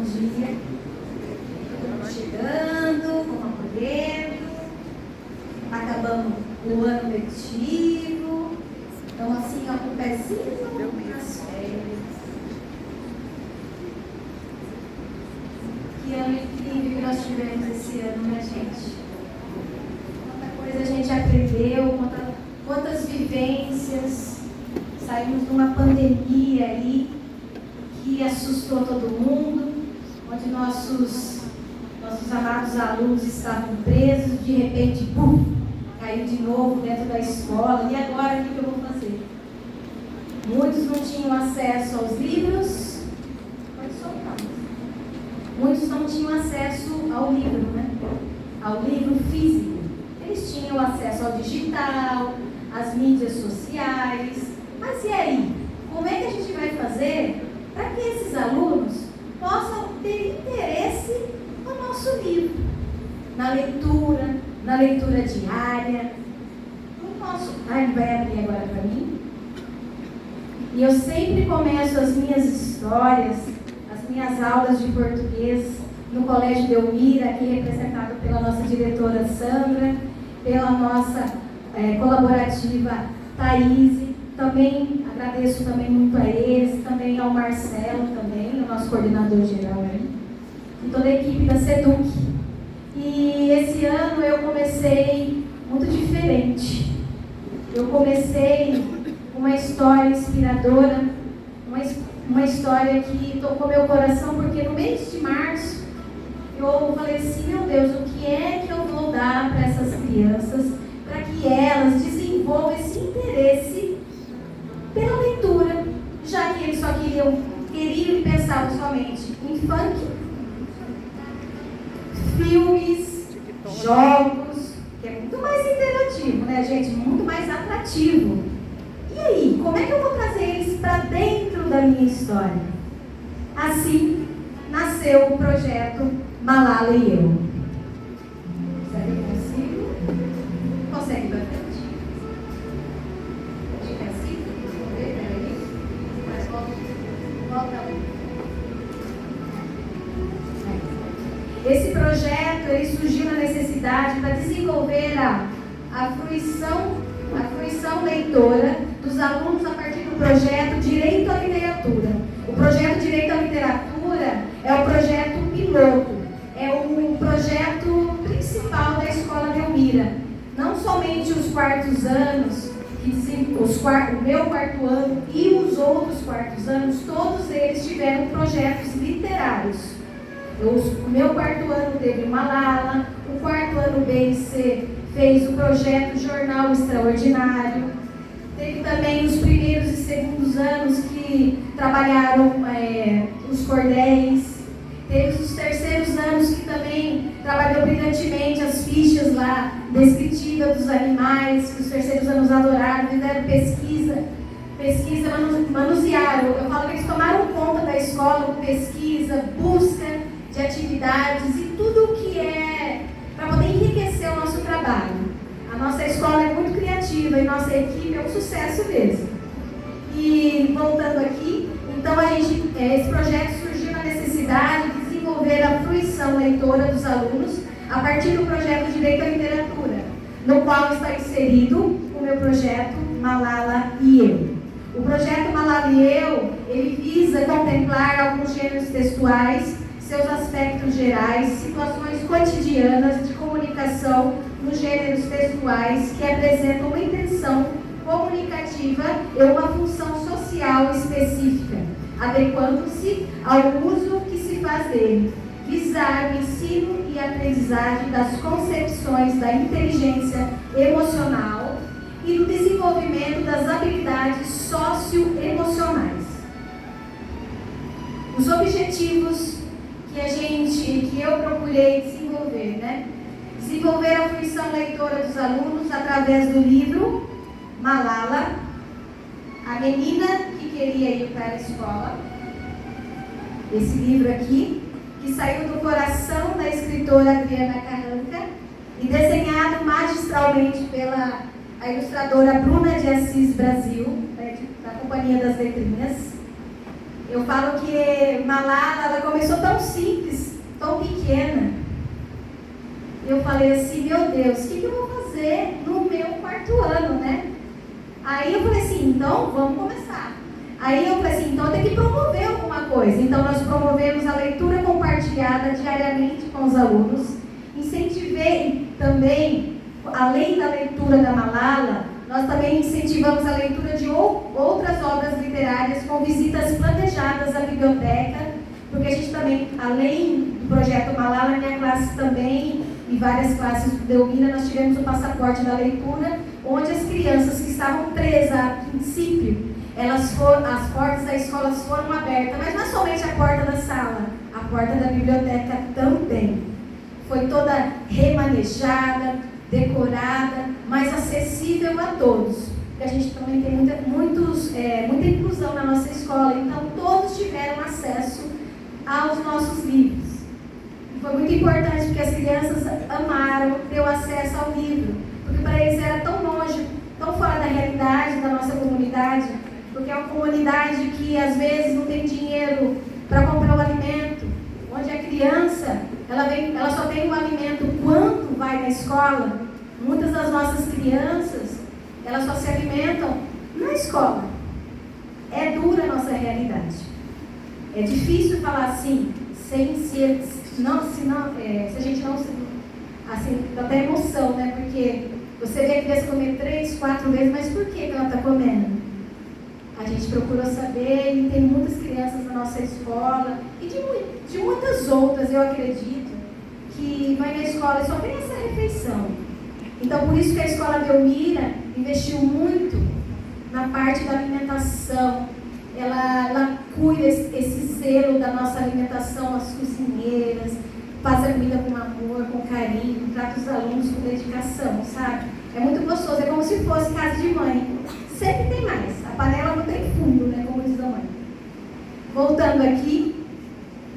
dia. Estamos chegando, como acolhendo, acabamos o ano letivo, então assim, ó, com o pezinho nas férias. Que ano incrível que nós tivemos esse ano, né, gente? Quanta coisa a gente aprendeu, quantas vivências. Saímos de uma pandemia aí que assustou todo mundo, onde nossos amados alunos estavam presos, de repente, pum, caiu de novo dentro da escola. E agora, o que eu vou fazer? Muitos não tinham acesso aos livros. Pode soltar. Muitos não tinham acesso ao livro, né? Ao livro físico. Eles tinham acesso ao digital, às mídias sociais. Mas e aí? Como é que a gente vai fazer para que esses alunos possam ter interesse no nosso livro? Na leitura diária. Ele vai abrir agora para mim. E eu sempre começo as minhas histórias, as minhas aulas de português no Colégio Delmira, aqui representado pela nossa diretora Sandra, pela nossa colaborativa Thaís. Também agradeço também muito a eles, também ao Marcelo, também, o nosso coordenador geral aí, e toda a equipe da SEDUC. E esse ano eu comecei muito diferente. Eu comecei uma história inspiradora, uma história que tocou meu coração, porque no mês de março eu falei assim, meu Deus, o que é que eu vou dar para essas crianças, para que elas desenvolvam esse interesse pela leitura, já que eles só queriam e pensavam somente em funk, filmes, jogos, que é muito mais interativo, né, gente? Muito mais atrativo. E aí, como é que eu vou trazer eles para dentro da minha história? Assim, nasceu o projeto Malala e eu. Será que eu consigo? Consegue para frente? Esse projeto ele surgiu na necessidade para desenvolver a fruição leitora dos alunos a partir do projeto Direito à Literatura. O projeto Direito à Literatura é o projeto piloto, é o projeto principal da Escola Delmira. Não somente os quartos anos, o meu quarto ano e os outros quartos anos, todos eles tiveram projetos literários. O meu quarto ano teve o Malala, o quarto ano B e C fez o projeto Jornal Extraordinário, teve também os primeiros e segundos anos que trabalharam os cordéis, teve os terceiros anos que também trabalhou brilhantemente as fichas lá descritivas dos animais, que os terceiros anos adoraram, fizeram pesquisa, manusearam. Eu falo que eles tomaram conta da escola com pesquisa, busca de atividades e tudo o que é para poder enriquecer o nosso trabalho. A nossa escola é muito criativa e nossa equipe é um sucesso mesmo. E voltando aqui, então esse projeto surgiu na necessidade de desenvolver a fruição leitora dos alunos a partir do projeto Direito à Literatura, no qual está inserido o meu projeto Malala e eu. O projeto Malala e eu, ele visa contemplar alguns gêneros textuais, seus aspectos gerais, situações cotidianas de comunicação nos gêneros textuais que apresentam uma intenção comunicativa e uma função social específica, adequando-se ao uso que se faz dele, visar o ensino e aprendizagem das concepções da inteligência emocional e do desenvolvimento das habilidades socioemocionais. Os objetivos que eu procurei desenvolver, né? Desenvolver a fruição leitora dos alunos através do livro Malala, a menina que queria ir para a escola. Esse livro aqui, que saiu do coração da escritora Adriana Carranca e desenhado magistralmente pela ilustradora Bruna de Assis Brasil, da Companhia das Letrinhas. Eu falo que Malala, ela começou tão simples, tão pequena. Eu falei assim, meu Deus, o que eu vou fazer no meu 4º ano, né? Aí eu falei assim, então vamos começar. Aí eu falei assim, então tem que promover alguma coisa. Então nós promovemos a leitura compartilhada diariamente com os alunos. Incentivei também, além da leitura da Malala, nós também incentivamos a leitura de outras obras literárias com visitas planejadas à biblioteca, porque a gente também, além do projeto Malala, minha classe também, e várias classes do Delmira, nós tivemos o passaporte da leitura, onde as crianças que estavam presas a princípio, as portas da escola foram abertas, mas não é somente a porta da sala, a porta da biblioteca também. Foi toda remanejada, decorada, mas acessível a todos. Porque a gente também tem muita inclusão na nossa escola, então todos tiveram acesso aos nossos livros. E foi muito importante porque as crianças amaram ter o acesso ao livro, porque para eles era tão longe, tão fora da realidade da nossa comunidade, porque é uma comunidade que às vezes não tem dinheiro para comprar o alimento, onde a criança ela só tem o alimento quando vai na escola. Muitas das nossas crianças, elas só se alimentam na escola. É dura a nossa realidade. É difícil falar assim, se a gente não, assim, dá até emoção, né? Porque você vê a criança comer 3, 4 vezes, mas por que ela está comendo? A gente procura saber, e tem muitas crianças na nossa escola, e de muitas outras, eu acredito, que vai na escola e só tem essa refeição. Então, por isso que a Escola Delmira investiu muito na parte da alimentação. Ela cuida esse zelo da nossa alimentação, as cozinheiras, faz a comida com amor, com carinho, trata os alunos com dedicação, sabe? É muito gostoso, é como se fosse casa de mãe. Sempre tem mais, a panela não tem fundo, né, como diz a mãe. Voltando aqui,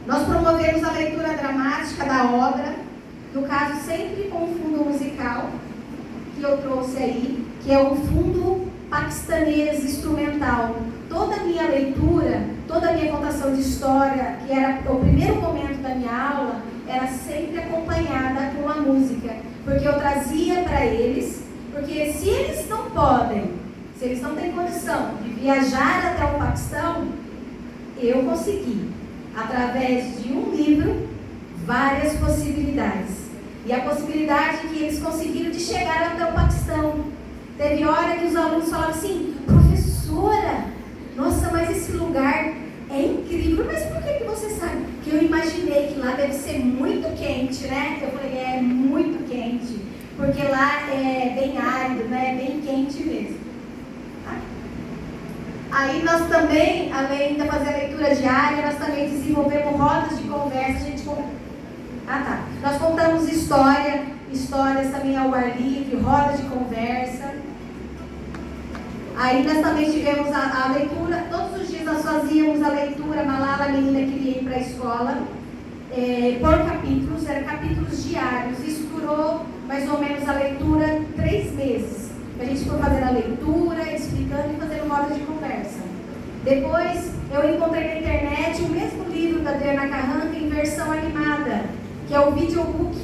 nós promovemos a leitura dramática da obra, no caso sempre com um fundo musical, que eu trouxe aí, que é o fundo paquistanês instrumental. Toda a minha leitura, toda a minha contação de história, que era o primeiro momento da minha aula, era sempre acompanhada com a música, porque eu trazia para eles, porque se eles não podem, se eles não têm condição de viajar até o Paquistão, eu consegui, através de um livro, várias possibilidades. E a possibilidade que eles conseguiram de chegar até o Paquistão. Teve hora que os alunos falavam assim, professora, nossa, mas esse lugar é incrível, mas por que você sabe? Que eu imaginei que lá deve ser muito quente, né? Eu falei, é muito quente, porque lá é bem árido, né? É bem quente mesmo. Aí nós também, além de fazer a leitura diária, nós também desenvolvemos rodas de conversa. Nós contamos histórias também ao ar livre, rodas de conversa. Aí nós também tivemos a leitura, todos os dias nós fazíamos a leitura, Malala, a menina queria ir para a escola, por capítulos, eram capítulos diários. Isso durou mais ou menos a leitura 3 meses. A gente foi fazendo a leitura, explicando e fazendo roda de conversa. Depois eu encontrei na internet o mesmo livro da Adriana Carranca em versão animada, que é o videobook,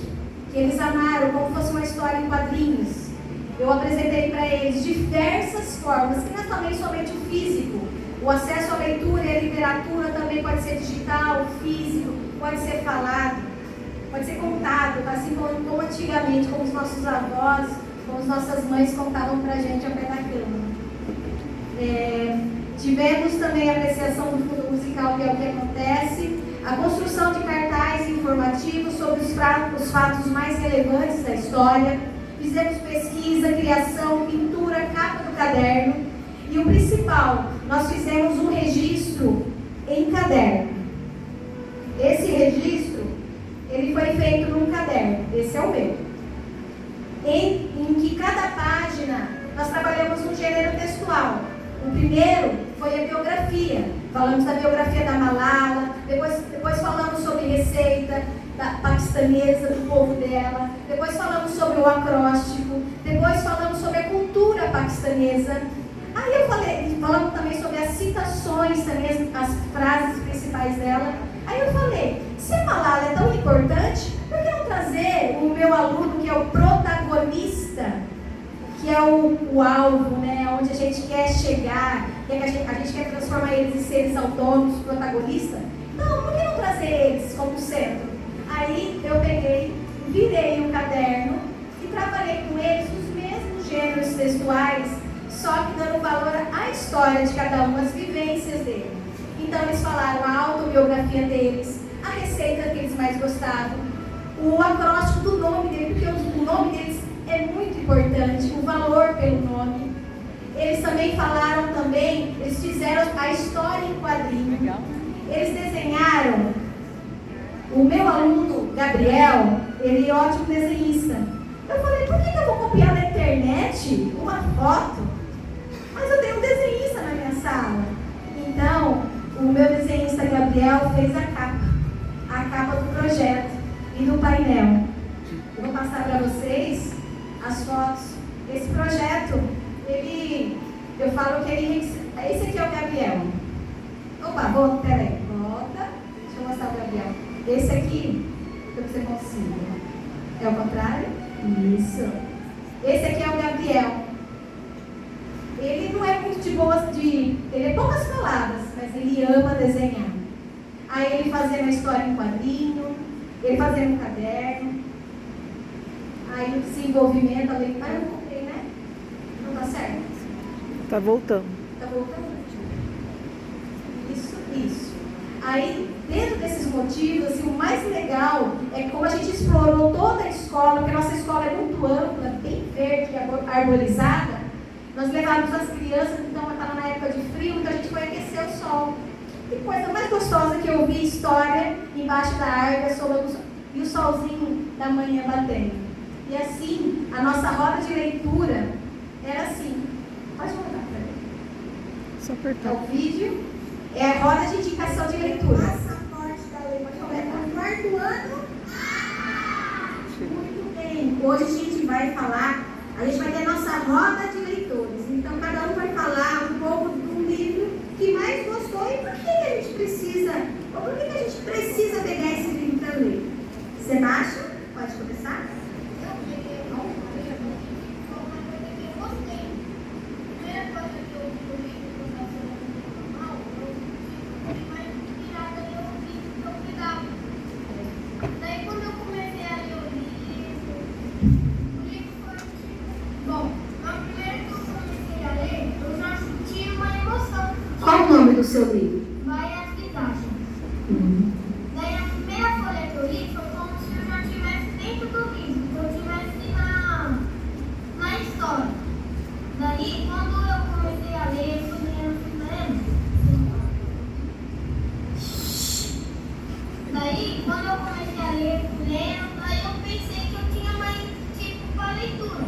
que eles amaram, como fosse uma história em quadrinhos. Eu apresentei para eles diversas formas, que não é também somente o físico. O acesso à leitura e à literatura também pode ser digital, físico, pode ser falado, pode ser contado, assim como antigamente, como os nossos avós, como as nossas mães contavam para a gente ao pé da cama. Tivemos também a apreciação do fundo musical, que é o que acontece, a construção de cartazes informativos sobre os fatos mais relevantes da história. Fizemos pesquisa, criação, pintura, capa do caderno. E o principal, nós fizemos um registro em caderno. Esse registro, ele foi feito num caderno. Esse é o meu. Em que cada página, nós trabalhamos um gênero textual. O primeiro foi a biografia. Falamos da biografia da Malala, depois falamos sobre receita da paquistanesa, do povo dela, depois falamos sobre o acróstico, depois falamos sobre a cultura paquistanesa. Aí eu falei, falando também sobre as citações, também as frases principais dela. Aí eu falei, se a Malala é tão importante, por que não trazer o meu aluno, que é o protagonista, que é o alvo, né? Onde a gente quer chegar, a gente quer transformar eles em seres autônomos, protagonistas? Então, por que não trazer eles como centro? Aí eu peguei, virei o caderno e trabalhei com eles os mesmos gêneros textuais, só que dando valor à história de cada um, as vivências dele. Então eles falaram a autobiografia deles, a receita que eles mais gostavam, o acróstico do nome dele, porque o nome deles é muito importante, o valor pelo nome. Eles também falaram eles fizeram a história em quadrinho. Eles desenharam. O meu aluno, Gabriel, ele é ótimo desenhista. Eu falei, por que eu vou copiar na internet uma foto? Mas eu tenho um desenhista na minha sala. Então, o meu desenhista Gabriel fez a capa do projeto e do painel. Eu vou passar para vocês as fotos. Esse projeto, eu falo que esse aqui é o Gabriel. Opa, peraí, volta. Deixa eu mostrar o Gabriel. Esse aqui, para você consiga. É o contrário? Isso. Esse aqui é o Gabriel. Ele não é muito ele é poucas palavras, mas ele ama desenhar. Aí ele fazendo a história em quadrinho, ele fazendo um caderno. Aí o desenvolvimento, eu não contei, né? Não tá certo? Tá voltando. Tá voltando? Isso. Aí, dentro desses motivos, assim, o mais legal é como a gente explorou toda a escola, porque a nossa escola é muito ampla, bem verde, arborizada. Nós levávamos as crianças, então estava na época de frio, então a gente foi aquecer o sol. Que coisa mais gostosa que eu vi história embaixo da árvore, e o solzinho da manhã batendo. E assim, a nossa roda de leitura era assim. Pode voltar para mim. Só apertar. É o vídeo, é a roda de indicação de leitura. Passaporte da lei. Quarto ano. Muito bem. Hoje a gente vai falar, a gente vai ter a nossa roda de leitores. Então, cada um vai falar um pouco do livro que mais gostou e por que a gente precisa, ou por que a gente precisa pegar esse livro para ler. Sebastião, pode começar? Qual o nome do seu livro? Vai às visagens. Daí a primeira folha que eu li foi como se eu já estivesse dentro do livro, que eu estivesse na história. Daí quando eu comecei a ler, eu fui lendo. Daí quando eu comecei a ler, fui lendo, daí eu pensei que eu tinha mais tipo para leitura.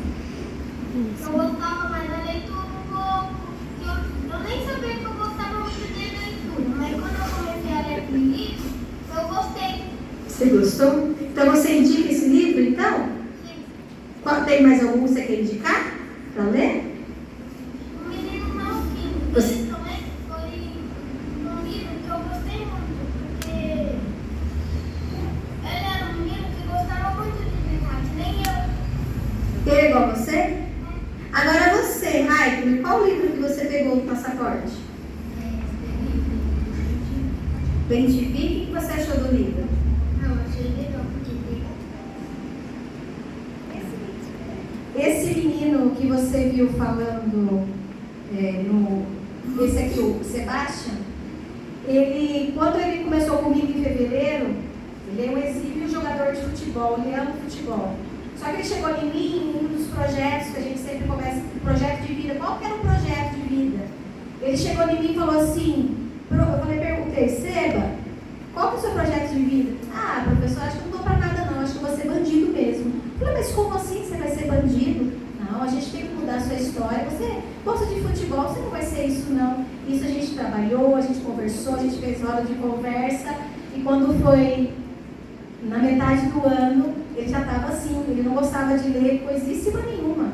Eu gostava mais da leitura um pouco, eu nem sabia que eu gostava muito de leitura, mas quando eu comecei a ler aquele livro, eu gostei. Você gostou? Então você indica esse livro, então? Sim. Tem mais algum que você quer indicar para ler? O Menino Malvino, Você- ele também foi um livro que eu gostei muito, porque ele era um menino que gostava muito de brincar, que nem eu. Ele é igual a você? Agora você, Raikkonen, qual livro que você pegou no passaporte? Bem te vi, o que você achou do livro? Não, achei legal, porque Esse menino que você viu falando, esse aqui, o Sebastião, quando ele começou comigo em fevereiro, ele é um exímio jogador de futebol, ele ama futebol. Só que ele chegou em mim em um dos projetos que a gente sempre começa, projeto de vida, qual que era o projeto de vida? Ele chegou em mim e falou assim, perguntei, Seba, qual que é o seu projeto de vida? Ah, professor, acho que não estou para nada não, acho que eu vou ser bandido mesmo. Eu falei, mas como assim você vai ser bandido? Não, a gente tem que mudar a sua história, você gosta de futebol, você não vai ser isso não. Isso a gente trabalhou, a gente conversou, a gente fez roda de conversa, e quando foi na metade do ano, ele já estava assim, ele não gostava de ler coisíssima nenhuma.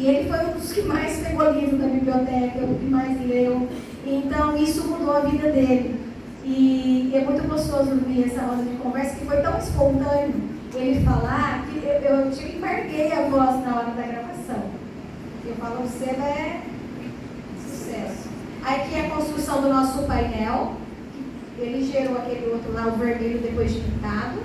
E ele foi um dos que mais pegou livro na biblioteca, o que mais leu. Então, isso mudou a vida dele. E é muito gostoso ouvir essa roda de conversa, que foi tão espontâneo ele falar, que eu embarguei a voz na hora da gravação. Eu falo, você é sucesso. Aqui é a construção do nosso painel. Ele gerou aquele outro lá, o vermelho, depois de pintado.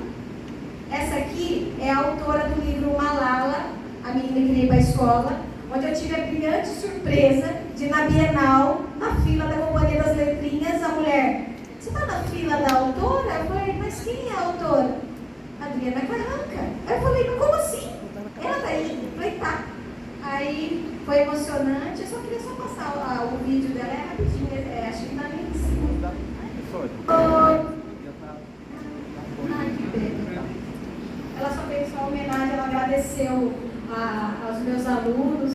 Essa aqui é a autora do livro Malala, a menina que veio para a escola, onde eu tive a brilhante surpresa de, na Bienal, na fila da Companhia das Letrinhas, a mulher, você está na fila da autora? Eu falei, mas quem é a autora? Adriana Carranca. Aí eu falei, mas como assim? Ela tá aí? Eu falei, tá. Aí foi emocionante, eu só queria passar o vídeo dela, é rapidinho, acho que está ali em cima. Ai, que pena. Ela só fez uma homenagem, ela agradeceu aos meus alunos.